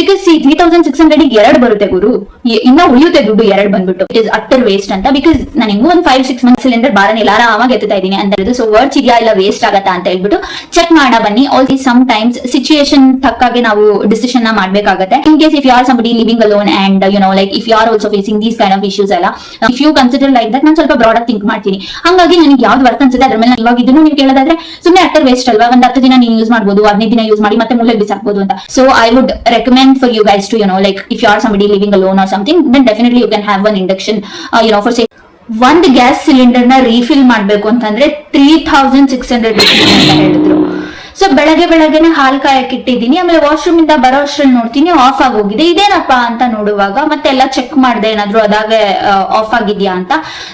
Because 3600 ಎರಡು ಬರುತ್ತೆ ಗುರು, ಇನ್ನ ಉಳಿಯುತ್ತೆ ದುಡ್ಡು ಎರಡು ಬಂದ್ಬಿಟ್ಟು. ಇಟ್ ಇಸ್ ಅಟ್ಟರ್ ವೇಸ್ಟ್ ಅಂತ. ಬಿಕಾಸ್ ನಾನು ಹೆಂಗೋ ಒಂದು 5-6 ಮಂತ್ ಸಿಲಿಂಡರ್ ಬಾರನಿಲ್ಲ, ಆರಾಮಾಗಿ ಎತ್ತಾ ಇದೀನಿ ಅಂತ ಹೇಳಿದ್ರು. ಸೊ ವರ್ಡ್ಸ್ ಇದೆಯಾ ಇಲ್ಲ ವೇಸ್ಟ್ ಆಗತ್ತಾ ಅಂತ ಹೇಳ್ಬಿಟ್ಟು ಚೆಕ್ ಮಾಡೋಣ ಬನ್ನಿ. ಆಲ್ಸೋ ಸಮ್ ಟೈಮ್ಸ್ ಸಿಚುಯೇಷನ್ ತಕ್ಕಾಗೆ ನಾವು ಡಿಸಿಷನ್ ನ ಮಾಡ್ಬೇಕಾಗತ್ತೆ. In case if you are somebody living alone and like if you are also facing these kind of issues ಎಲ್ಲ, if you consider like that, ನಾನು ಸ್ವಲ್ಪ ಬ್ರಾಡ್ ಆಗಿ ಥಿಂಕ್ ಮಾಡ್ತೀನಿ. ಹಾಗಾಗಿ ನನಗೆ ಯಾವ್ದು ವರ್ಕ್ ಅನ್ಸುತ್ತೆ ಅದ್ರ ಮೇಲೆ ಇವಾಗ ಇದನ್ನು ನೀವು ಕೇಳೋದಾದ್ರೆ ಸುಮ್ಮನೆ ಅಟ್ಟರ್ ವೇಸ್ಟ್ ಅಲ್ವಾ, ಒಂದ್ 10 ದಿನ ನೀವು ಯೂಸ್ ಮಾಡ್ಬೋದು, 15 ದಿನ ಯೂಸ್ ಮಾಡಿ ಮತ್ತೆ ಮೂಲೆಗೆ ಬಿಸಾಕ್ಬೋದು ಅಂತ. So I would recommend for you guys to like if you are somebody living alone or something, then definitely you can have one induction for say ಒಂದು ಗ್ಯಾಸ್ ಸಿಲಿಂಡರ್ ನ ರೀಫಿಲ್ ಮಾಡ್ಬೇಕು ಅಂತಂದ್ರೆ 3600 rupees ಅಂತ ಹೇಳಿದ್ರು. ಸೊ ಬೆಳಗ್ಗೆನೆ ಹಾಲ್ ಕಾಯಕ್ ಇಟ್ಟಿದ್ದೀನಿ. ಆಮೇಲೆ washroom ಇಂದ ಬರೋ ಅಷ್ಟ್ರಲ್ಲಿ ನೋಡ್ತೀನಿ ಆಫ್ ಆಗೋಗಿದೆ. ಇದೇನಪ್ಪಾ ಅಂತ ನೋಡುವಾಗ ಮತ್ತೆ ಎಲ್ಲ ಚೆಕ್ ಮಾಡ್ದೆ ಏನಾದ್ರು ಅದಾಗೆ ಆಫ್ ಆಗಿದ್ಯಾ ಅಂತ.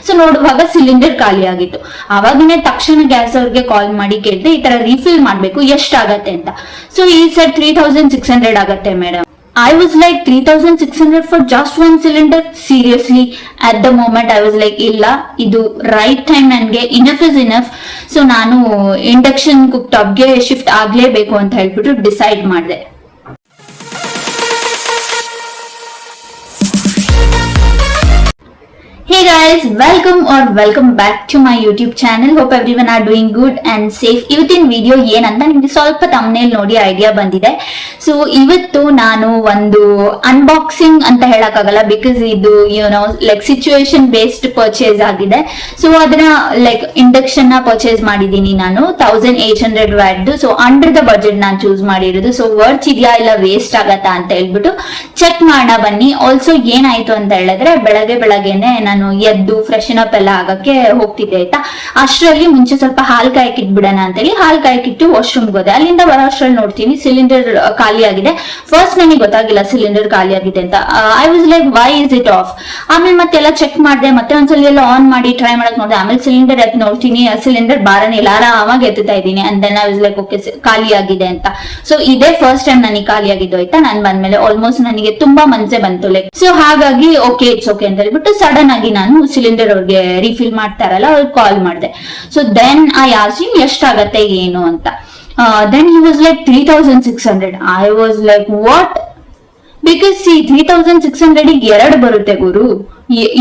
ಸೊ ನೋಡುವಾಗ ಸಿಲಿಂಡರ್ ಖಾಲಿ ಆಗಿತ್ತು. ಅವಾಗಿನೇ ತಕ್ಷಣ ಗ್ಯಾಸ್ ಅವ್ರಿಗೆ ಕಾಲ್ ಮಾಡಿ ಕೇಳಿದೆ ಈ ತರ ರೀಫಿಲ್ ಮಾಡ್ಬೇಕು ಎಷ್ಟಾಗತ್ತೆ ಅಂತ. ಸೊ ಈ ಸರ್ 3600 ಆಗತ್ತೆ madam. I was like 3600 for just one cylinder? Seriously, at the moment I was like illa idu right time nange enough is enough. So ನಾನು ಇಂಡಕ್ಷನ್ ಕುಕ್ ಟಾಪ್ ಗೆ ಶಿಫ್ಟ್ ಆಗ್ಲೇಬೇಕು ಅಂತ ಹೇಳ್ಬಿಟ್ಟು decide ಮಾಡಿದೆ. Hey guys, welcome back to my YouTube channel. Hope everyone are doing good and safe. ಇವತ್ತಿನ video ಏನಂತ ನಿಮ್ಗೆ ಸ್ವಲ್ಪ thumbnail ನೋಡಿ ಐಡಿಯಾ ಬಂದಿದೆ. ಸೊ ಇವತ್ತು ನಾನು ಒಂದು ಅನ್ಬಾಕ್ಸಿಂಗ್ ಅಂತ ಹೇಳಕ್ಕಾಗಲ್ಲ, ಬಿಕಾಸ್ ಇದು ಲೈಕ್ ಸಿಚುಯೇಷನ್ ಬೇಸ್ಡ್ ಪರ್ಚೇಸ್ ಆಗಿದೆ. ಸೊ ಅದನ್ನ ಲೈಕ್ ಇಂಡಕ್ಷನ್ ನ ಪರ್ಚೇಸ್ ಮಾಡಿದೀನಿ ನಾನು 1800 watt. So under the budget ನಾನು ಚೂಸ್ ಮಾಡಿರೋದು. ಸೊ ವರ್ಡ್ಸ್ ಇದೆಯಾ ಇಲ್ಲ ವೇಸ್ಟ್ ಆಗತ್ತಾ ಅಂತ ಹೇಳ್ಬಿಟ್ಟು ಚೆಕ್ ಮಾಡೋಣ ಬನ್ನಿ. ಆಲ್ಸೋ ಏನಾಯ್ತು ಅಂತ ಹೇಳಿದ್ರೆ ಬೆಳಗ್ಗೆನೆ ನಾನು ಎದ್ದು ಫ್ರೆಶನ್ ಅಪ್ ಎಲ್ಲ ಆಗಕ್ಕೆ ಹೋಗ್ತಿದ್ದೆ ಆಯ್ತಾ. ಅಷ್ಟರಲ್ಲಿ ಮುಂಚೆ ಸ್ವಲ್ಪ ಹಾಲ್ ಕಾಯಕ್ ಇಟ್ಬಿಡೋಣ ಅಂತೇಳಿ ಹಾಲ್ ಕಾಯಕ್ ಇಟ್ಟು ವಾಶ್ರೂಮ್ ಹೋದೆ. ಅಲ್ಲಿಂದ ಬರೋ ಅಷ್ಟ್ರಲ್ಲಿ ನೋಡ್ತೀನಿ ಸಿಲಿಂಡರ್ ಖಾಲಿ ಆಗಿದೆ. ಫಸ್ಟ್ ನನಗೆ ಗೊತ್ತಾಗಿಲ್ಲ ಸಿಲಿಂಡರ್ ಖಾಲಿ ಆಗಿದೆ ಅಂತ. I was like why is it off. ಆಮೇಲೆ ಮತ್ತೆಲ್ಲ ಚೆಕ್ ಮಾಡಿದೆ, ಮತ್ತೆ ಒಂದ್ಸಲ ಎಲ್ಲ ಆನ್ ಮಾಡಿ ಟ್ರೈ ಮಾಡಕ್ ನೋಡಿದೆ. ಆಮೇಲೆ ಸಿಲಿಂಡರ್ ಎತ್ ನೋಡ್ತೀನಿ ಸಿಲಿಂಡರ್ ಬಾರನಿಲ್ಲ, ಆರಾಮಾಗಿ ಎತ್ತಾ ಇದ್ದೀನಿ. And then I was like okay ಖಾಲಿ ಆಗಿದೆ ಅಂತ. ಸೊ ಇದೇ ಫಸ್ಟ್ ಟೈಮ್ ನನಗೆ ಖಾಲಿ ಆಗಿದ್ದು ಆಯ್ತಾ. ನಾನು ಬಂದ್ಮೇಲೆ ಆಲ್ಮೋಸ್ಟ್ ನನಗೆ ತುಂಬಾ ಮನ್ಸೆ ಬಂತು ಲೈಕ್. ಸೊ ಹಾಗಾಗಿ ಓಕೆ ಇಟ್ಸ್ ಓಕೆ ಅಂತ ಹೇಳ್ಬಿಟ್ಟು ಸಡನ್ ಆಗಿ ನಾನು ಸಿಲಿಂಡರ್ ಅವ್ರಿಗೆ ರೀಫಿಲ್ ಮಾಡ್ತಾರಲ್ಲ ಅವ್ರಿಗೆ ಕಾಲ್ ಮಾಡಿದೆ. So then I asked him ಎಷ್ಟಾಗತ್ತೆ ಏನು ಅಂತ. Then he was like 3600. I was like what? Because 3600 ಎರಡು ಬರುತ್ತೆ ಗುರು,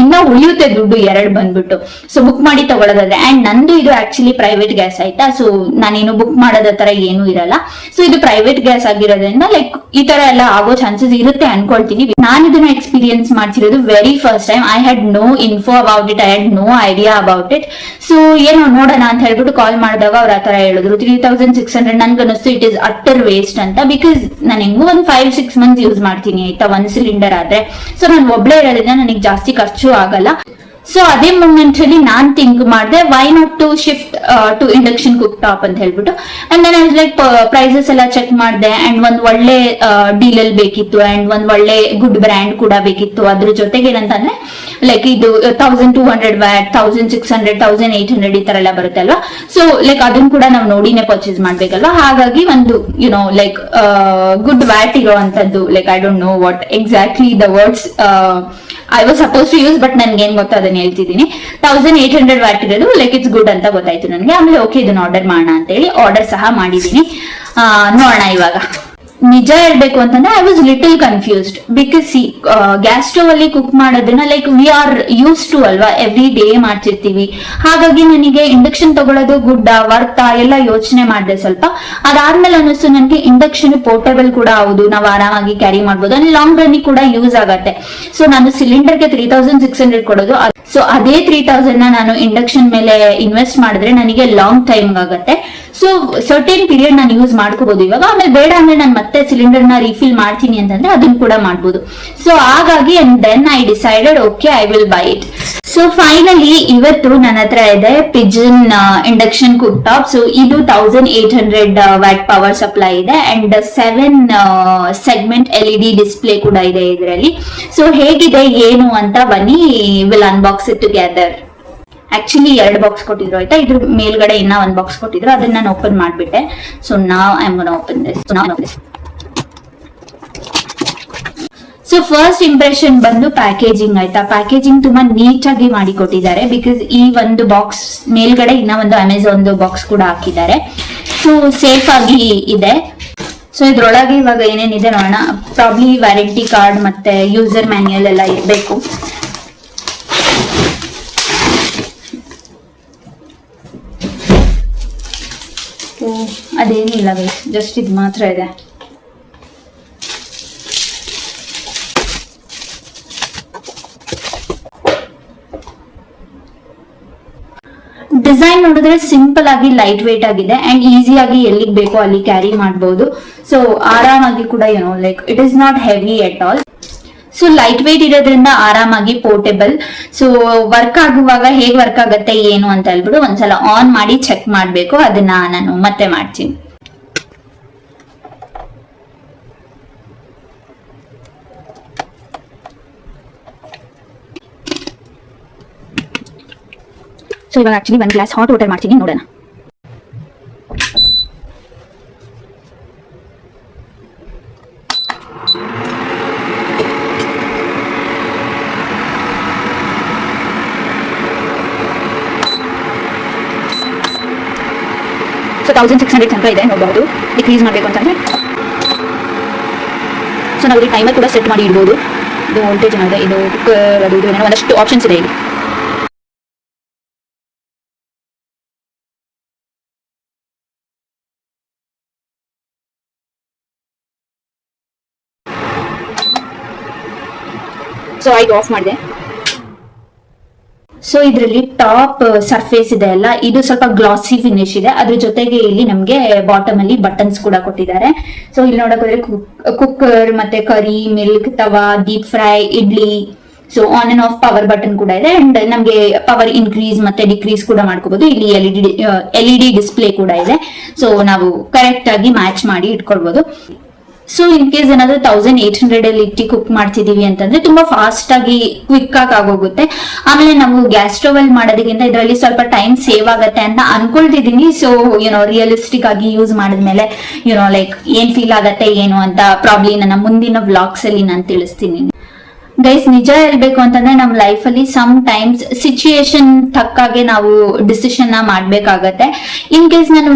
ಇನ್ನ ಉಳಿಯುತ್ತೆ ದುಡ್ಡು ಎರಡು ಬಂದ್ಬಿಟ್ಟು. ಸೊ ಬುಕ್ ಮಾಡಿ ತಗೊಳ್ಳೋದಾದ್ರೆ. ಅಂಡ್ ನಂದು ಇದು ಆಕ್ಚುಲಿ ಪ್ರೈವೇಟ್ ಗ್ಯಾಸ್ ಆಯ್ತಾ. ಸೊ ನಾನೇನು ಬುಕ್ ಮಾಡೋದ ತರ ಏನು ಇರಲ್ಲ. ಸೊ ಇದು ಪ್ರೈವೇಟ್ ಗ್ಯಾಸ್ ಆಗಿರೋದ್ರಿಂದ ಲೈಕ್ ಈ ತರ ಎಲ್ಲ ಆಗೋ ಚಾನ್ಸಸ್ ಇರುತ್ತೆ ಅನ್ಕೊಳ್ತೀನಿ. ನಾನು ಇದನ್ನ ಎಕ್ಸ್ಪೀರಿಯನ್ಸ್ ಮಾಡ್ತಿರೋದು very first time. I had no info about it, I had no idea about it. So ಏನೋ ನೋಡೋಣ ಅಂತ ಹೇಳ್ಬಿಟ್ಟು ಕಾಲ್ ಮಾಡಿದಾಗ ಅವ್ರ ಆತರ ಹೇಳಿದ್ರು 3600. ನನ್ಗನ್ನಿಸ್ತು ಇಟ್ ಇಸ್ ಅಟ್ಟರ್ ವೇಸ್ಟ್ ಅಂತ. ಬಿಕಾಸ್ ನಾನು ಹೆಂಗೋ ಒಂದು 5-6 ಮಂತ್ಸ್ ಯೂಸ್ ಮಾಡ್ತೀನಿ ಆಯ್ತಾ ಒಂದ್ ಸಿಲಿಂಡರ್ ಆದ್ರೆ. ಸೊ ನಾನು ಒಬ್ಳೆ ಇರೋದ್ರಿಂದ ನನಗೆ ಜಾಸ್ತಿ ಖರ್ಚು ಆಗಲ್ಲ. ಸೊ ಅದೇ ಮೂಮೆಂಟ್ ಅಲ್ಲಿ ನಾನ್ ಥಿಂಕ್ ಮಾಡಿದೆ why not to shift to induction cooktop ಅಂತ ಹೇಳ್ಬಿಟ್ಟು. And then I was like prices ಎಲ್ಲ ಚೆಕ್ ಮಾಡಿದೆ. ಅಂಡ್ ಒಂದ್ ಒಳ್ಳೆ ಡೀಲ್ ಅಲ್ಲಿ ಬೇಕಿತ್ತು, ಅಂಡ್ ಒಂದ್ ಒಳ್ಳೆ ಗುಡ್ ಬ್ರ್ಯಾಂಡ್ ಕೂಡ ಬೇಕಿತ್ತು. ಅದ್ರ ಜೊತೆಗೆ ಏನಂತಂದ್ರೆ ಲೈಕ್ ಇದು 1200 ವ್ಯಾಟ್, 1600, 1800 ಈ ತರ ಎಲ್ಲ ಬರುತ್ತೆ ಅಲ್ವಾ. ಸೊ ಲೈಕ್ ಅದನ್ನ ಕೂಡ ನಾವು ನೋಡಿನೇ ಪರ್ಚೇಸ್ ಮಾಡ್ಬೇಕಲ್ವಾ. ಹಾಗಾಗಿ ಒಂದು ಲೈಕ್ ಗುಡ್ ವ್ಯಾಟ್ ಇರೋವಂಥದ್ದು, like I don't know what exactly the words I was suppose to use, but ನನ್ಗೆ ಏನ್ ಗೊತ್ತಾ ಅದನ್ನ ಹೇಳ್ತಿದ್ದೀನಿ. 1800 ವ್ಯಾಟ್ ಇರೋದು ಲೈಕ್ ಇಟ್ಸ್ ಗುಡ್ ಅಂತ ಗೊತ್ತಾಯ್ತು ನನಗೆ. ಆಮೇಲೆ ಓಕೆ ಇದನ್ನ ಆರ್ಡರ್ ಮಾಡೋಣ ಅಂತ ಹೇಳಿ ಆರ್ಡರ್ ಸಹ ಮಾಡಿದೀನಿ. ನೋಡೋಣ ಇವಾಗ. ನಿಜ ಹೇಳ್ಬೇಕು ಅಂತಂದ್ರೆ I was little confused. Because gas stove ಅಲ್ಲಿ ಕುಕ್ ಮಾಡೋದನ್ನ like we are use to ಅಲ್ವಾ, ಎವ್ರಿ ಡೇ ಮಾಡ್ತಿರ್ತೀವಿ. ಹಾಗಾಗಿ ನನಗೆ ಇಂಡಕ್ಷನ್ ತಗೊಳ್ಳೋದು ಗುಡ್ಡ ವರ್ತಾ ಎಲ್ಲ ಯೋಚನೆ ಮಾಡಿದೆ ಸ್ವಲ್ಪ. ಅದಾದ್ಮೇಲೆ ಅನ್ನಿಸ್ತು ನನಗೆ ಇಂಡಕ್ಷನ್ ಪೋರ್ಟೇಬಲ್ ಕೂಡ ಹೌದು, ನಾವು ಆರಾಮಾಗಿ ಕ್ಯಾರಿ ಮಾಡ್ಬೋದು, ಅಂದ್ರೆ ಲಾಂಗ್ ರನ್ ಕೂಡ ಯೂಸ್ ಆಗತ್ತೆ. ಸೊ ನಾನು ಸಿಲಿಂಡರ್ಗೆ 3600 ಕೊಡೋದು. ಸೊ ಅದೇ 3000 ನಾನು ಇಂಡಕ್ಷನ್ ಮೇಲೆ ಇನ್ವೆಸ್ಟ್ ಮಾಡಿದ್ರೆ ನನಗೆ ಲಾಂಗ್ ಟೈಮ್ ಆಗತ್ತೆ. ಸೊ ಸರ್ಟೇನ್ ಪೀರಿಯಡ್ ನಾನು ಯೂಸ್ ಮಾಡ್ಕೋಬಹುದು ಇವಾಗ. ಆಮೇಲೆ ಬೇಡ ಅಂದ್ರೆ ನಾನು ಮತ್ತೆ ಸಿಲಿಂಡರ್ ನ ರೀಫಿಲ್ ಮಾಡ್ತೀನಿ ಅಂತಂದ್ರೆ ಅದನ್ನ ಕೂಡ ಮಾಡ್ಬೋದು. ಸೊ ಹಾಗಾಗಿ and then I decided okay I will buy it. So finally ಇವತ್ತು ನನ್ನ ಹತ್ರ ಇದೆ Pigeon induction cooktop. So ಇದು 1800 ವ್ಯಾಟ್ ಪವರ್ ಸಪ್ಲೈ ಇದೆ ಅಂಡ್ 7 ಸೆಗ್ಮೆಂಟ್ LED ಡಿಸ್ಪ್ಲೇ ಕೂಡ ಇದೆ ಇದರಲ್ಲಿ. ಸೊ ಹೇಗಿದೆ ಏನು ಅಂತ ಬನ್ನಿ will unbox it together. Actually 2 box ಕೊಟ್ಟಿದ್ರು ಆಯ್ತಾ. ಇದ್ರ ಮೇಲ್ಗಡೆ ಇನ್ನ 1 ಬಾಕ್ಸ್ ಕೊಟ್ಟಿದ್ರು, ಅದನ್ನ ನಾನು ಓಪನ್ ಮಾಡ್ಬಿಟ್ಟೆ. ಸೊ ನಾವ್ I am gonna open this. So first impression ಬಂದು ಪ್ಯಾಕೇಜಿಂಗ್ ಆಯ್ತಾ. ಪ್ಯಾಕೇಜಿಂಗ್ ತುಂಬಾ ನೀಟಾಗಿ ಮಾಡಿ ಕೊಟ್ಟಿದ್ದಾರೆ. ಬಿಕಾಸ್ ಈ ಒಂದು ಬಾಕ್ಸ್ ಮೇಲ್ಗಡೆ ಇನ್ನ ಒಂದು ಅಮೆಝಾನ್ ಬಾಕ್ಸ್ ಕೂಡ ಹಾಕಿದ್ದಾರೆ. ಸೊ ಸೇಫ್ ಆಗಿ ಇದೆ. ಸೊ ಇದ್ರೊಳಗೆ ಇವಾಗ ಏನೇನಿದೆ ನೋಡೋಣ. ಪ್ರಾಬ್ಲಿ ವ್ಯಾರಂಟಿ ಕಾರ್ಡ್ ಮತ್ತೆ ಯೂಸರ್ ಮ್ಯಾನ್ಯಲ್ ಎಲ್ಲ ಇರಬೇಕು. ಅದೇನಿಲ್ಲ ಗೈಸ್, ಜಸ್ಟ್ ಇದು ಮಾತ್ರ ಇದೆ. ಡಿಸೈನ್ ನೋಡಿದ್ರೆ ಸಿಂಪಲ್ ಆಗಿ ಲೈಟ್ ವೇಟ್ ಆಗಿದೆ ಅಂಡ್ ಈಸಿಯಾಗಿ ಎಲ್ಲಿಗೆ ಬೇಕೋ ಅಲ್ಲಿ ಕ್ಯಾರಿ ಮಾಡಬಹುದು. ಸೊ ಆರಾಮಾಗಿ ಕೂಡ like it is not heavy at all. So light weight ಇರೋದ್ರಿಂದ ಆರಾಮಾಗಿ ಪೋರ್ಟೇಬಲ್. ಸೊ ವರ್ಕ್ ಆಗುವಾಗ ಹೇಗ್ ವರ್ಕ್ ಆಗತ್ತೆ ಏನು ಅಂತ ಹೇಳ್ಬಿಟ್ಟು ಒಂದ್ಸಲ ಆನ್ ಮಾಡಿ ಚೆಕ್ ಮಾಡ್ಬೇಕು. ಅದನ್ನ ನಾನು ಮತ್ತೆ ಮಾಡ್ತೀನಿ. ಸೊ ಇವಾಗ ಆಕ್ಚುಲಿ ಒಂದ್ ಗ್ಲಾಸ್ ಹಾಟ್ ವಾಟರ್ ಮಾಡ್ತೀನಿ, ನೋಡೋಣ. ಸೊ 1600 ತನಕ ಇದೆ, ನೋಡಬಹುದು. ಡಿಕ್ರೀಸ್ ಮಾಡಬೇಕು ಅಂತಂದ್ರೆ ಸೊ ನಾವು ಇಲ್ಲಿ ಟೈಮರ್ ಕೂಡ ಸೆಟ್ ಮಾಡಿ ಇಡಬಹುದು. ಇದು ವೋಲ್ಟೇಜ್ ಏನಿದೆ, ಇದು ಕುಕ್ಕರ್, ಅದು ಏನೋ ಒಂದಷ್ಟು ಆಪ್ಷನ್ಸ್ ಇದೆ ಇಲ್ಲಿ. ಸೊ ಆಯ್ತು, ಆಫ್ ಮಾಡಿದೆ. ಸೊ ಇದರಲ್ಲಿ ಟಾಪ್ ಸರ್ಫೇಸ್ ಇದೆ ಅಲ್ಲ, ಇದು ಸ್ವಲ್ಪ ಗ್ಲಾಸಿ ಫಿನಿಶ್ ಇದೆ. ಅದ್ರ ಜೊತೆಗೆ ಇಲ್ಲಿ ನಮ್ಗೆ ಬಾಟಮ್ ಅಲ್ಲಿ ಬಟನ್ಸ್ ಕೂಡ ಕೊಟ್ಟಿದ್ದಾರೆ. ಸೊ ಇಲ್ಲಿ ನೋಡಕ್ ಹೋದ್ರೆ ಕುಕ್ಕರ್ ಮತ್ತೆ curry, milk, tawa, deep fry, idli, so on and off power button ಕೂಡ ಇದೆ. ಅಂಡ್ ನಮ್ಗೆ ಪವರ್ ಇನ್ಕ್ರೀಸ್ ಮತ್ತೆ ಡಿಕ್ರೀಸ್ ಕೂಡ ಮಾಡ್ಕೋಬಹುದು. ಇಲ್ಲಿ ಎಲ್ ಇ ಡಿ ಡಿಸ್ಪ್ಲೇ ಕೂಡ ಇದೆ. ಸೊ ನಾವು ಕರೆಕ್ಟ್ ಆಗಿ ಮ್ಯಾಚ್ ಮಾಡಿ ಇಟ್ಕೊಳ್ಬಹುದು. ಸೊ ಇನ್ ಕೇಸ್ ಏನಾದ್ರು 1800 ಅಲ್ಲಿ ಇಟ್ಟು ಕುಕ್ ಮಾಡ್ತಿದೀವಿ ಅಂತಂದ್ರೆ ತುಂಬಾ ಫಾಸ್ಟ್ ಆಗಿ ಕ್ವಿಕ್ ಆಗಿ ಆಗೋಗುತ್ತೆ. ಆಮೇಲೆ ನಾವು ಗ್ಯಾಸ್ ಸ್ಟವ್ ಅಲ್ಲಿ ಮಾಡೋದಕ್ಕಿಂತ ಇದರಲ್ಲಿ ಸ್ವಲ್ಪ ಟೈಮ್ ಸೇವ್ ಆಗತ್ತೆ ಅಂತ ಅನ್ಕೊಳ್ತಿದೀನಿ. ಸೊ ರಿಯಲಿಸ್ಟಿಕ್ ಆಗಿ ಯೂಸ್ ಮಾಡಿದ್ಮೇಲೆ ಲೈಕ್ ಏನ್ ಫೀಲ್ ಆಗತ್ತೆ ಏನು ಅಂತ ಪ್ರಾಬ್ಲಿ ನನ್ನ ಮುಂದಿನ ವ್ಲಾಗ್ಸ್ ಅಲ್ಲಿ ನಾನು ತಿಳಿಸ್ತೀನಿ. ಗೈಸ್, ನಿಜ ಹೇಳ್ಬೇಕು ಅಂತಂದ್ರೆ ನಮ್ ಲೈಫ್ ಅಲ್ಲಿ ಸಮ್ ಟೈಮ್ಸ್ ಸಿಚುಯೇಷನ್ ತಕ್ಕಾಗೆ ನಾವು ಡಿಸಿಷನ್ ನ ಮಾಡ್ಬೇಕಾಗತ್ತೆ. ಇನ್ ಕೇಸ್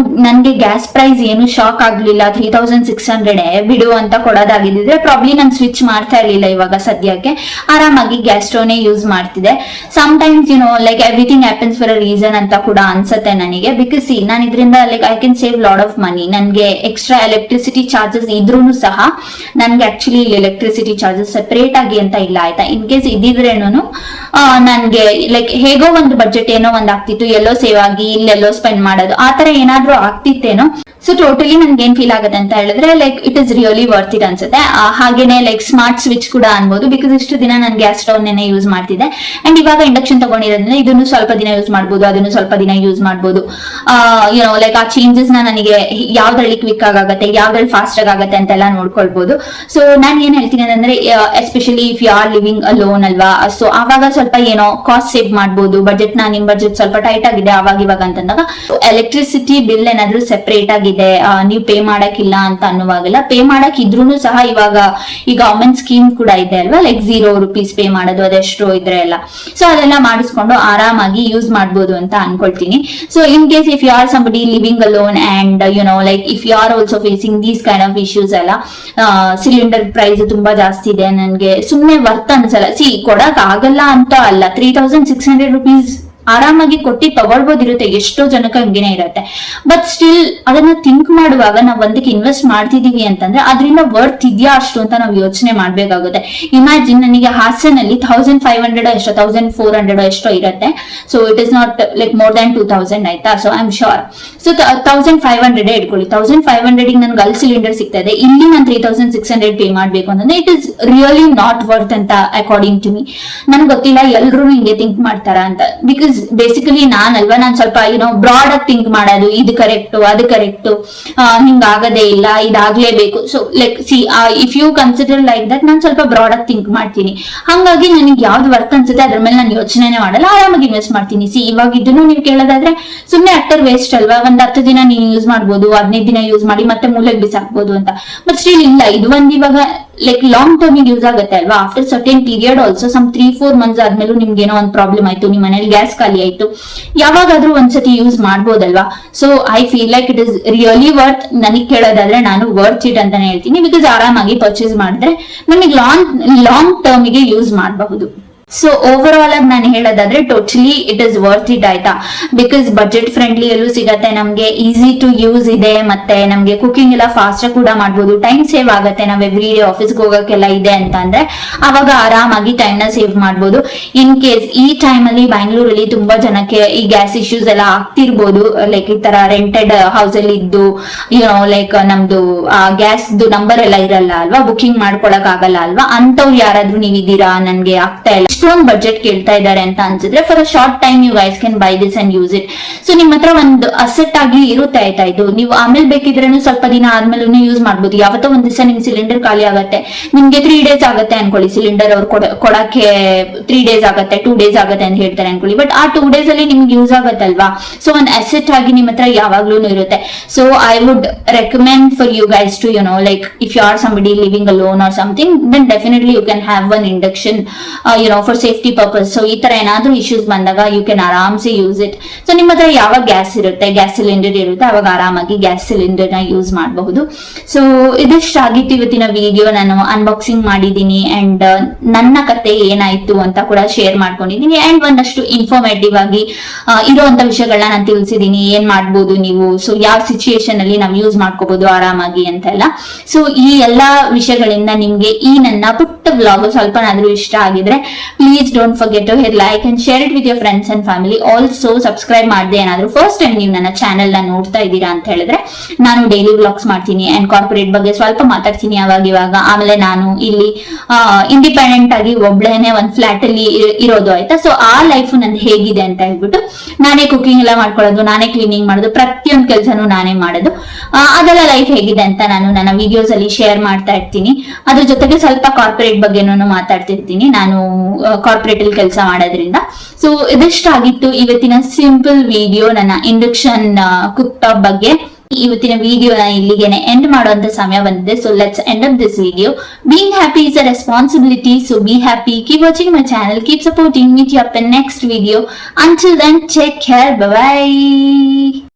ನನ್ಗೆ ಗ್ಯಾಸ್ ಪ್ರೈಸ್ ಏನು ಶಾಕ್ ಆಗ್ಲಿಲ್ಲ, 3600 ಬಿಡು ಅಂತ ಕೊಡೋದಾಗಿದ್ರೆ ಪ್ರಾಬ್ಲಿ ನಾನು ಸ್ವಿಚ್ ಮಾಡ್ತಾ ಇರ್ಲಿಲ್ಲ. ಇವಾಗ ಸದ್ಯಕ್ಕೆ ಆರಾಮಾಗಿ ಗ್ಯಾಸ್ ಸ್ಟೋವ್ನೇ ಯೂಸ್ ಮಾಡ್ತಿದ್ದೆ. Sometimes like everything happens for a reason ಅಂತ ಕೂಡ ಅನ್ಸುತ್ತೆ ನನಗೆ. ಬಿಕಾಸ್ ನಾನು ಇದರಿಂದ like I can save lot of money. ನನ್ಗೆ ಎಕ್ಸ್ಟ್ರಾ ಎಲೆಕ್ಟ್ರಿಸಿಟಿ ಚಾರ್ಜಸ್ ಇದ್ರೂ ಸಹ ನನ್ಗೆ ಆಕ್ಚುಲಿ ಎಲೆಕ್ಟ್ರಿಸಿಟಿ ಚಾರ್ಜಸ್ ಸೆಪರೇಟ್ ಆಗಿ ಅಂತ ಇಲ್ಲ, ಆಯ್ತಾ. ಇನ್ ಕೇಸ್ ಇದ್ದಿದ್ರೇನು ನನ್ಗೆ ಲೈಕ್ ಹೇಗೋ ಒಂದು ಬಜೆಟ್ ಏನೋ ಒಂದ್ ಆಗ್ತಿತ್ತು, ಎಲ್ಲೋ ಸೇವ್ ಆಗಿ ಇಲ್ಲೆಲ್ಲೋ ಸ್ಪೆಂಡ್ ಮಾಡೋದು ಆ ತರ ಏನಾದ್ರೂ ಆಗ್ತಿತ್ತೇನೋ. ಸೊ ಟೋಟಲಿ ನನ್ಗೆ ಏನ್ ಫೀಲ್ ಆಗುತ್ತೆ ಅಂತ ಹೇಳಿದ್ರೆ like it is really worth it ಅನ್ಸುತ್ತೆ. ಹಾಗೇನೆ ಲೈಕ್ ಸ್ಮಾರ್ಟ್ ಸ್ವಿಚ್ ಕೂಡ ಅನ್ಬೋದು. ಬಿಕಾಸ್ ಇಷ್ಟು ದಿನ ನಾನು ಗ್ಯಾಸ್ ಸ್ಟವ್ ನೇನೆ ಯೂಸ್ ಮಾಡ್ತಿದ್ದೆ. ಅಂಡ್ ಇವಾಗ ಇಂಡಕ್ಷನ್ ತಗೊಂಡಿರೋದ್ರಿಂದ ಇದನ್ನು ಸ್ವಲ್ಪ ದಿನ ಯೂಸ್ ಮಾಡ್ಬೋದು, ಅದನ್ನು ಸ್ವಲ್ಪ ದಿನ ಯೂಸ್ ಮಾಡ್ಬೋದು. ಲೈಕ್ ಆ ಚೇಂಜಸ್ ನನಗೆ ಯಾವ್ದ್ರಲ್ಲಿ ಕ್ವಿಕ್ ಆಗುತ್ತೆ, ಯಾವ್ದ್ರಲ್ಲಿ ಫಾಸ್ಟ್ ಆಗತ್ತೆ ಅಂತೆಲ್ಲ ನೋಡ್ಕೊಳ್ಬಹುದು. ಸೊ ನಾನ್ ಏನ್ ಹೇಳ್ತೀನಿ ಅಂದ್ರೆ especially if you are living alone ಅಲ್ವಾ, ಸೊ ಆವಾಗ ಸ್ವಲ್ಪ ಕಾಸ್ಟ್ ಸೇವ್ ಮಾಡ್ಬೋದು. ನಿಮ್ ಬಜೆಟ್ ಸ್ವಲ್ಪ ಟೈಟ್ ಆಗಿದೆ ಅವಾಗ ಇವಾಗ ಅಂತಂದಾಗ ಎಲೆಕ್ಟ್ರಿಸಿಟಿ ಬಿಲ್ ಏನಾದ್ರೂ ಸೆಪರೇಟ್ ಆಗಿದೆ, ನೀವು ಪೇ ಮಾಡಕ್ಕಿಲ್ಲ ಅಂತ ಅನ್ನುವಾಗೆಲ್ಲ ಪೇ ಮಾಡಕ್ ಇದ್ರೂನು ಸಹ ಇವಾಗ ಈ ಗವರ್ಮೆಂಟ್ ಸ್ಕೀಮ್ ಕೂಡ ಇದೆ ಅಲ್ವಾ, ಲೈಕ್ 0 ರೂಪೀಸ್ ಪೇ ಮಾಡೋದು ಅದೆಷ್ಟು ಇದ್ರೆ ಎಲ್ಲ. ಸೊ ಅದೆಲ್ಲ ಮಾಡಿಸ್ಕೊಂಡು ಆರಾಮಾಗಿ ಯೂಸ್ ಮಾಡ್ಬೋದು ಅಂತ ಅನ್ಕೊಳ್ತೀನಿ. So in case if you are somebody living alone and like if you are also facing these kind of issues ಎಲ್ಲ, ಸಿಲಿಂಡರ್ ಪ್ರೈಸ್ ತುಂಬಾ ಜಾಸ್ತಿ ಇದೆ, ನನ್ಗೆ ಸುಮ್ನೆ ವರ್ತ್ ಅನ್ಸಲ್ಲ. ಕೊಡಕ್ ಆಗಲ್ಲ ಅಂತ ಅಲ್ಲ, 3600 ರೂಪೀಸ್ ಆರಾಮಾಗಿ ಕೊಟ್ಟಿ ತಗೊಳ್ಬೋದಿರುತ್ತೆ, ಎಷ್ಟೋ ಜನಕ್ಕೆ ಹಂಗೇನೆ ಇರುತ್ತೆ. ಬಟ್ ಸ್ಟಿಲ್ ಅದನ್ನ ಥಿಂಕ್ ಮಾಡುವಾಗ ನಾವು ಒಂದಕ್ಕೆ ಇನ್ವೆಸ್ಟ್ ಮಾಡ್ತಿದೀವಿ ಅಂತಂದ್ರೆ ಅದರಿಂದ ವರ್ತ್ ಇದೆಯಾ ಅಷ್ಟು ಅಂತ ನಾವು ಯೋಚನೆ ಮಾಡ್ಬೇಕಾಗುತ್ತೆ. ಇಮ್ಯಾಜಿನ್ ನನಗೆ ಹಾಸನಲ್ಲಿ 1500 ಎಷ್ಟೋ 1400 ಎಷ್ಟೋ ಇರುತ್ತೆ. So it is not like more than 2000 ಆಯ್ತಾ. So I am sure. So 1500 ಇಟ್ಕೊಳ್ಳಿ, 1500 ನನ್ಗೆ ಅಲ್ಲಿ ಸಿಲಿಂಡರ್ ಸಿಗ್ತಾ ಇದೆ, ಇಲ್ಲಿ ನಾನು 3600 ಪೇ ಮಾಡ್ಬೇಕು ಅಂತಂದ್ರೆ it is really not worth ಅಂತ ಅಕಾರ್ಡಿಂಗ್ ಟು ಮೀ. ನನ್ಗೆ ಗೊತ್ತಿಲ್ಲ ಎಲ್ರು ಹಿಂಗೆ ಥಿಂಕ್ ಮಾಡ್ತಾರ ಅಂತ. ಬಿಕಾಸ್ ಬೇಸಿಕಲಿ ನಾನ್ ಸ್ವಲ್ಪ ಬ್ರಾಡ್ ಆಗಿ ಥಿಂಕ್ ಮಾಡೋದು, ಇದು ಕರೆಕ್ಟ್ ಅದು ಕರೆಕ್ಟ್, ಹಿಂಗಾಗದೇ ಇಲ್ಲ, ಇದಾಗ್ಲೇಬೇಕು. So like if you consider like that ನಾನು ಸ್ವಲ್ಪ ಬ್ರಾಡ್ ಆಗಿ ಥಿಂಕ್ ಮಾಡ್ತೀನಿ. ಹಂಗಾಗಿ ನನಗೆ ಯಾವ್ದು ವರ್ತ್ ಅನ್ಸುತ್ತೆ ಅದ್ರ ಮೇಲೆ ನಾನು ಯೋಚನೆನೇ ಮಾಡಲ್ಲ, ಆರಾಮಾಗಿ ಇನ್ವೆಸ್ಟ್ ಮಾಡ್ತೀನಿ. ಇವಾಗ ಇದನ್ನು ನೀವು ಕೇಳೋದಾದ್ರೆ ಸುಮ್ನೆ ಅಟ್ಟರ್ ವೇಸ್ಟ್ ಅಲ್ವಾ, ಒಂದ್ 10 ದಿನ ನೀವು ಯೂಸ್ ಮಾಡ್ಬೋದು, 15 ದಿನ ಯೂಸ್ ಮಾಡಿ ಮತ್ತೆ ಮೂಲೆಗೆ ಬಿಸಾಕ್ಬೋದು ಅಂತ. ಬಟ್ ಸ್ಟಿಲ್ ಇಲ್ಲ, ಇದು ಒಂದ್ ಇವಾಗ ಲೈಕ್ ಲಾಂಗ್ ಟರ್ಮ್ ಯೂಸ್ ಆಗುತ್ತೆ ಅಲ್ವಾ. After certain period also some 3-4 months ಆದ್ಮೇಲೂ ನಿಮ್ಗೆ ಏನೋ ಒಂದು ಪ್ರಾಬ್ಲಮ್ ಆಯ್ತು, ನಿಮ್ ಮನೇಲಿ ಗ್ಯಾಸ್ ಖಾಲಿ ಆಯ್ತು, ಯಾವಾಗಾದ್ರೂ ಒಂದ್ಸತಿ ಯೂಸ್ ಮಾಡ್ಬೋದಲ್ವಾ. So I feel like it is really worth. ನನಗೆ ಕೇಳೋದಾದ್ರೆ ನಾನು ವರ್ತ್ ಇಟ್ ಅಂತಾನೆ ಹೇಳ್ತೀನಿ. ಬಿಕಾಸ್ ಆರಾಮಾಗಿ ಪರ್ಚೇಸ್ ಮಾಡಿದ್ರೆ ನಮಗೆ ಲಾಂಗ್ ಟರ್ಮ್ಗೆ ಯೂಸ್ ಮಾಡಬಹುದು. ಸೊ ಓವರ್ ಆಲ್ ಆಗಿ ನಾನು ಹೇಳೋದಾದ್ರೆ totally it is worth it ಆಯ್ತಾ. ಬಿಕಾಸ್ ಬಜೆಟ್ ಫ್ರೆಂಡ್ಲಿ ಎಲ್ಲೂ ಸಿಗತ್ತೆ, ನಮ್ಗೆ ಈಸಿ ಟು ಯೂಸ್ ಇದೆ, ಮತ್ತೆ ನಮ್ಗೆ ಕುಕಿಂಗ್ ಎಲ್ಲ ಫಾಸ್ಟ್ ಕೂಡ ಮಾಡ್ಬೋದು, ಟೈಮ್ ಸೇವ್ ಆಗುತ್ತೆ. ನಾವ್ ಎವ್ರಿ ಡೇ ಆಫೀಸ್ಗೆ ಹೋಗಕ್ಕೆಲ್ಲ ಇದೆ ಅಂತ ಅಂದ್ರೆ ಅವಾಗ ಆರಾಮಾಗಿ ಟೈಮ್ ನ ಸೇವ್ ಮಾಡ್ಬೋದು. ಇನ್ ಕೇಸ್ ಈ ಟೈಮ್ ಅಲ್ಲಿ ಬ್ಯಾಂಗ್ಳೂರಲ್ಲಿ ತುಂಬಾ ಜನಕ್ಕೆ ಈ ಗ್ಯಾಸ್ ಇಶ್ಯೂಸ್ ಎಲ್ಲ ಆಗ್ತಿರ್ಬೋದು. ಲೈಕ್ ಈ ತರ ರೆಂಟೆಡ್ ಹೌಸ್ ಅಲ್ಲಿ ಇದ್ದು ಲೈಕ್ ನಮ್ದು ಗ್ಯಾಸ್ ನಂಬರ್ ಎಲ್ಲ ಇರಲ್ಲ ಅಲ್ವಾ, ಬುಕಿಂಗ್ ಮಾಡ್ಕೊಳಕ್ ಆಗಲ್ಲ ಅಲ್ವಾ. ಅಂತವ್ರು ಯಾರಾದ್ರೂ ನೀವಿದ್ದೀರಾ, ನನ್ಗೆ ಆಗ್ತಾ ಇಲ್ಲ, ಇಷ್ಟೊಂದು ಬಜೆಟ್ ಕೇಳ್ತಾ ಇದ್ದಾರೆ ಅಂತ ಅನ್ಸಿದ್ರೆ for a short time you guys can buy this and use it. So ನಿಮ್ ಹತ್ರ ಒಂದು ಅಸೆಟ್ ಆಗಿ ಇರುತ್ತೆ ಆಯ್ತಾ ಇದು. ನೀವು ಆಮೇಲೆ ಬೇಕಿದ್ರೇನು ಸ್ವಲ್ಪ ದಿನ ಆದ್ಮೇಲೆ ಯೂಸ್ ಮಾಡ್ಬೋದು. ಯಾವತ್ತೋ ಒಂದ್ ದಿವಸ ನಿಮ್ ಸಿಲಿಂಡರ್ ಖಾಲಿ ಆಗತ್ತೆ, ನಿಮ್ಗೆ 3 days ಆಗತ್ತೆ ಅನ್ಕೊಳ್ಳಿ, ಸಿಲಿಂಡರ್ ಅವ್ರು ಕೊಡಕ್ಕೆ 3 days ಆಗತ್ತೆ, 2 days ಆಗತ್ತೆ ಅಂತ ಹೇಳ್ತಾರೆ ಅನ್ಕೊಳ್ಳಿ. ಬಟ್ ಆ 2 days ಅಲ್ಲಿ ನಿಮ್ಗೆ ಯೂಸ್ ಆಗತ್ತಲ್ವಾ. ಸೊ ಒಂದ್ ಅಸೆಟ್ ಆಗಿ ನಿಮ್ ಹತ್ರ ಯಾವಾಗ್ಲೂ ಇರುತ್ತೆ. So I would recommend for you guys to like if you are somebody living alone or something, then definitely you can have one induction for safety purpose. So ಈ ತರ ಏನಾದ್ರೂ ಇಶ್ಯೂಸ್ ಬಂದಾಗ ಯು ಕ್ಯಾನ್ ಆರಾಮ್ಸೆ use it. So ನಿಮ್ಮ ಹತ್ರ ಯಾವಾಗ gas ಇರುತ್ತೆ, gas cylinder ಇರುತ್ತೆ, ಅವಾಗ ಆರಾಮಾಗಿ ಗ್ಯಾಸ್ ಸಿಲಿಂಡರ್ ನ ಯೂಸ್ ಮಾಡಬಹುದು. ಸೊ ಇದಿಷ್ಟಾಗಿತ್ತು ಇವತ್ತಿನ ವಿಡಿಯೋ. ನಾನು ಅನ್ಬಾಕ್ಸಿಂಗ್ ಮಾಡಿದೀನಿ ಅಂಡ್ ನನ್ನ ಕತೆ ಏನಾಯ್ತು ಅಂತ ಕೂಡ ಶೇರ್ ಮಾಡ್ಕೊಂಡಿದೀನಿ. ಅಂಡ್ ಒಂದಷ್ಟು ಇನ್ಫಾರ್ಮೇಟಿವ್ ಆಗಿ ಇರುವಂತ ವಿಷಯಗಳನ್ನ ನಾನು ತಿಳಿಸಿದೀನಿ. ಏನ್ ಮಾಡ್ಬೋದು ನೀವು, ಸೊ ಯಾವ ಸಿಚುಯೇಷನ್ ಅಲ್ಲಿ ನಾವು ಯೂಸ್ ಮಾಡ್ಕೋಬಹುದು ಆರಾಮಾಗಿ ಅಂತೆಲ್ಲ. ಸೊ ಈ ಎಲ್ಲಾ ವಿಷಯಗಳಿಂದ ನಿಮ್ಗೆ ಈ ನನ್ನ ಪುಟ್ಟ ವ್ಲಾಗ್ ಸ್ವಲ್ಪನಾದ್ರೂ ಇಷ್ಟ ಆಗಿದ್ರೆ please don't forget to hit like and share it with your friends and family. Also subscribe ಮಾಡದೆ ಏನಾದ್ರೂ ಫಸ್ಟ್ ಟೈಮ್ ನೀವು ನನ್ನ ಚಾನೆಲ್ ನ ನೋಡ್ತಾ ಇದ್ದೀರಾ ಅಂತ ಹೇಳಿದ್ರೆ ನಾನು ಡೈಲಿ ವ್ಲಾಗ್ಸ್ ಮಾಡ್ತೀನಿ ಅಂಡ್ ಕಾರ್ಪೊರೇಟ್ ಬಗ್ಗೆ ಸ್ವಲ್ಪ ಮಾತಾಡ್ತೀನಿ ಅವಾಗ ಇವಾಗ. ಆಮೇಲೆ ನಾನು ಇಲ್ಲಿ ಇಂಡಿಪೆಂಡೆಂಟ್ ಆಗಿ ಒಬ್ಳೇನೆ ಒಂದ್ ಫ್ಲಾಟ್ ಅಲ್ಲಿ ಇರೋದು ಆಯ್ತಾ. ಸೊ ಆ ಲೈಫ್ ನಂದು ಹೇಗಿದೆ ಅಂತ ಹೇಳ್ಬಿಟ್ಟು ನಾನೇ ಕುಕಿಂಗ್ ಎಲ್ಲ ಮಾಡ್ಕೊಳ್ಳೋದು, ನಾನೇ ಕ್ಲೀನಿಂಗ್ ಮಾಡೋದು, ಪ್ರತಿಯೊಂದು ಕೆಲಸನೂ ನಾನೇ ಮಾಡೋದು, ಅದೆಲ್ಲ ಲೈಫ್ ಹೇಗಿದೆ ಅಂತ ನಾನು ನನ್ನ ವಿಡಿಯೋಸ್ ಅಲ್ಲಿ ಶೇರ್ ಮಾಡ್ತಾ ಇರ್ತೀನಿ. ಅದ್ರ ಜೊತೆಗೆ ಸ್ವಲ್ಪ ಕಾರ್ಪೊರೇಟ್ ಬಗ್ಗೆನೂ ಮಾತಾಡ್ತಿರ್ತೀನಿ, ನಾನು ಕಾರ್ಪೊರೇಟ್ ಅಲ್ಲಿ ಕೆಲಸ ಮಾಡೋದ್ರಿಂದ. ಸೊ ಇದಿಷ್ಟಾಗಿತ್ತು ಇವತ್ತಿನ ಸಿಂಪಲ್ ವಿಡಿಯೋ ನನ್ನ ಇಂಡಕ್ಷನ್ ಕುಕ್ ಟಾಪ್ ಬಗ್ಗೆ. ಇವತ್ತಿನ ವಿಡಿಯೋನ ಇಲ್ಲಿಗೆನೆ ಎಂಡ್ ಮಾಡುವಂತ ಸಮಯ ಬಂದಿದೆ. So let's end up this video. Being happy is a responsibility. So be happy, keep watching my channel, keep supporting. Meet you up in next video. Until then, take care. Bye bye.